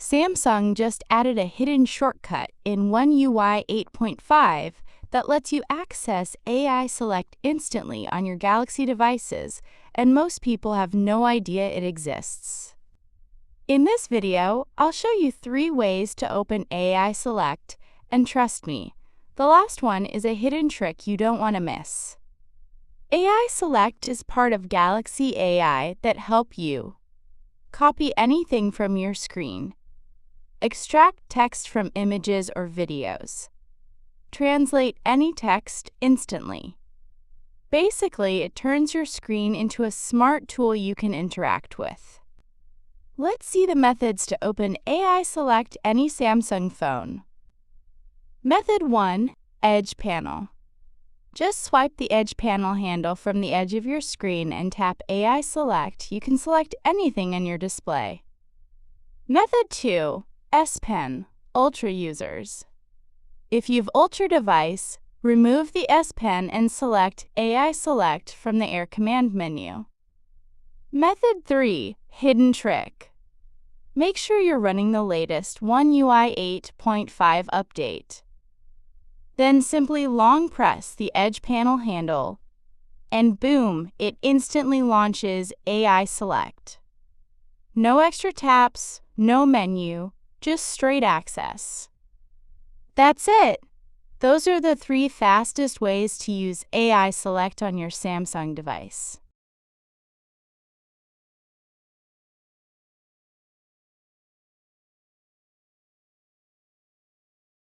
Samsung just added a hidden shortcut in One UI 8.5 that lets you access AI Select instantly on your Galaxy devices, and most people have no idea it exists. In this video, I'll show you 3 ways to open AI Select, and trust me, the last one is a hidden trick you don't want to miss. AI Select is part of Galaxy AI that help you copy anything from your screen, extract text from images or videos, translate any text instantly. Basically, it turns your screen into a smart tool you can interact with. Let's see the methods to open AI Select any Samsung phone. Method 1. Edge Panel. Just swipe the Edge Panel handle from the edge of your screen and tap AI Select. You can select anything in your display. Method 2. S Pen, Ultra users. If you've Ultra device, remove the S Pen and select AI Select from the Air command menu. Method 3. Hidden trick. Make sure you're running the latest One UI 8.5 update. Then simply long press the Edge Panel handle, and boom, it instantly launches AI Select. No extra taps, no menu, just straight access. That's it! Those are the 3 fastest ways to use AI Select on your Samsung device.